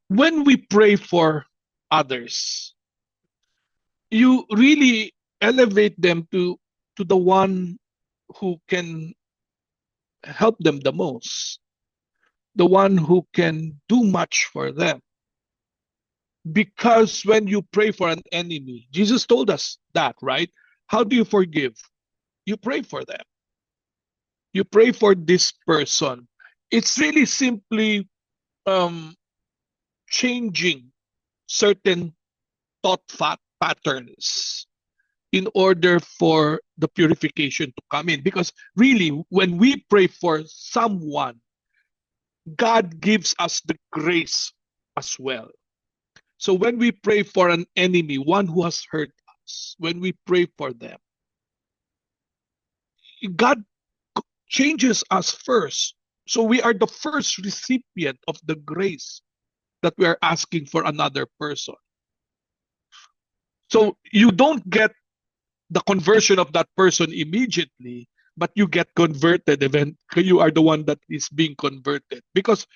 when we pray for others, you really elevate them to the one who can help them the most, the one who can do much for them. Because when you pray for an enemy, Jesus told us that, right? How do you forgive? You pray for them. You pray for this person. It's really simply um, changing certain patterns in order for the purification to come in. Because really, when we pray for someone, God gives us the grace as well. So when we pray for an enemy, one who has hurt us, when we pray for them, God changes us first. So we are the first recipient of the grace that we are asking for another person. So you don't get the conversion of that person immediately, but you get converted even you are the one that is being converted because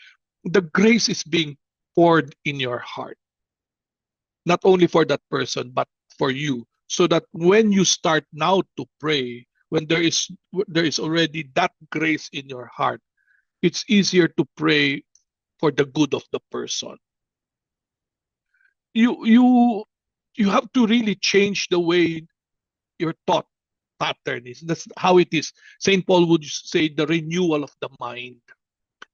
the grace is being poured in your heart, not only for that person, but for you. So that when you start now to pray, when there is already that grace in your heart, it's easier to pray for the good of the person. You you you have to really change the way your thought pattern is. That's how it is. St. Paul would say the renewal of the mind.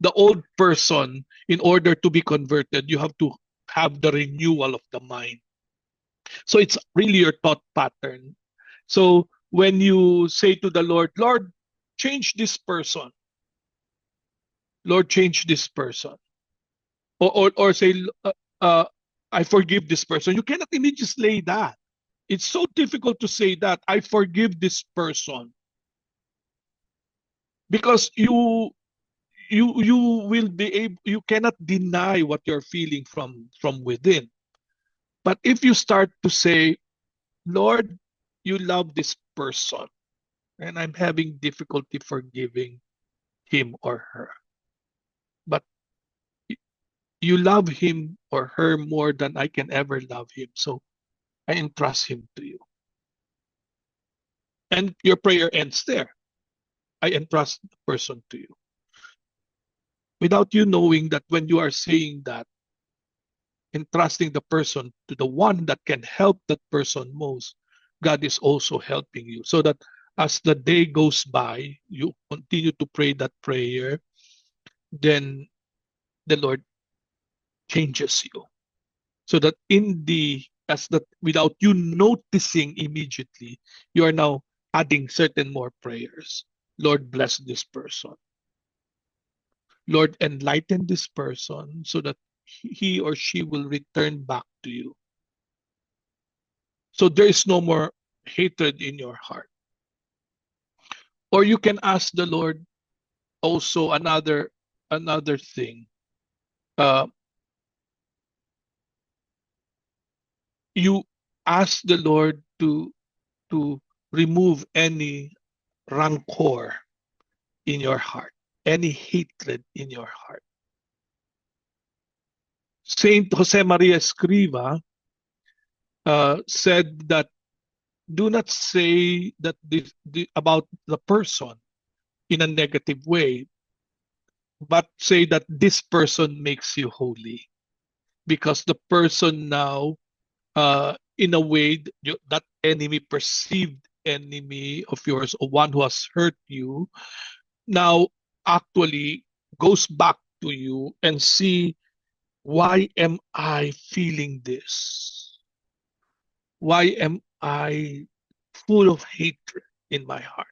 The old person, in order to be converted, you have to have the renewal of the mind. So it's really your thought pattern. So when you say to the Lord, Lord, change this person, Lord, change this person, or say, uh, uh, I forgive this person, you cannot immediately say that. It's so difficult to say that I forgive this person because you will be able, you cannot deny what you're feeling from within. But if you start to say, Lord, you love this person and I'm having difficulty forgiving him or her, but you love him or her more than I can ever love him, so I entrust him to you, and your prayer ends there. I entrust the person to you, without you knowing that when you are saying that, entrusting the person to the one that can help that person most, God is also helping you. So that as the day goes by, you continue to pray that prayer, then the Lord changes you. So that in the as that without you noticing immediately, you are now adding certain more prayers. Lord, bless this person. Lord, enlighten this person so that he or she will return back to you. So there is no more hatred in your heart. Or you can ask the Lord also another thing. Uh, you ask the Lord to remove any rancor in your heart, any hatred in your heart. Saint Jose Maria Escriva said that do not say that about the person in a negative way, but say that this person makes you holy because the person now, in a way, that enemy, perceived enemy of yours or one who has hurt you, now actually goes back to you and see, why am I feeling this? Why am I full of hatred in my heart?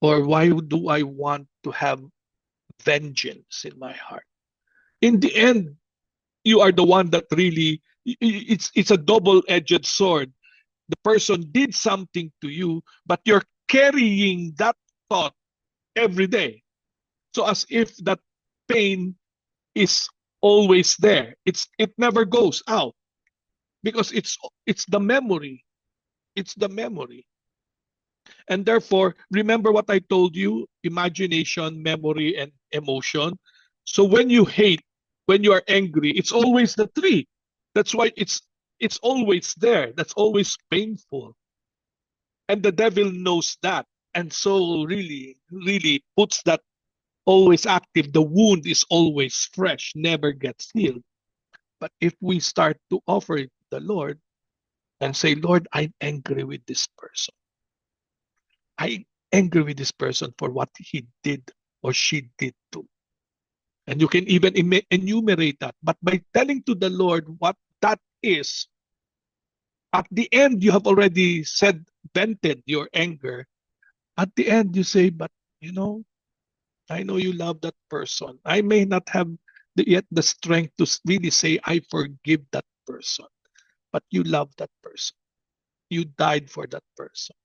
Or why do I want to have vengeance in my heart? In the end, you are the one that really, it's a double-edged sword. The person did something to you, but you're carrying that thought every day. So as if that pain is always there. It never goes out because it's the memory. It's the memory. And therefore, remember what I told you, imagination, memory, and emotion. So when you hate, when you are angry, it's always the tree. That's why it's always there. That's always painful. And the devil knows that. And so really puts that always active. The wound is always fresh, never gets healed. But if we start to offer it to the Lord and say, Lord, I'm angry with this person. I'm angry with this person for what he did or she did to. And you can even enumerate that. But by telling to the Lord what that is, at the end, you have already said, vented your anger. At the end, you say, but you know, I know you love that person. I may not have yet the strength to really say, I forgive that person. But you love that person. You died for that person.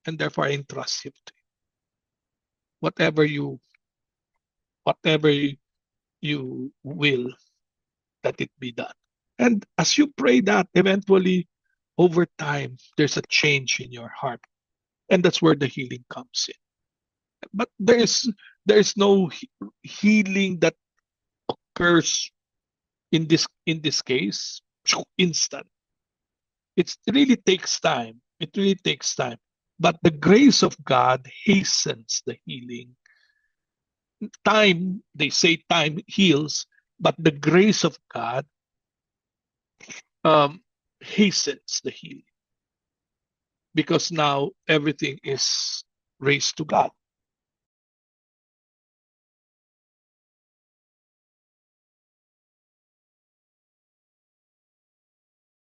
And therefore, I entrust him to you. Whatever you, whatever you will, that it be done. And as you pray that, eventually, over time, there's a change in your heart. And that's where the healing comes in. But there is no healing that occurs in this case instant. It really takes time. It really takes time. But the grace of God hastens the healing. Time, they say time heals, but the grace of God um, hastens the healing because now everything is raised to God.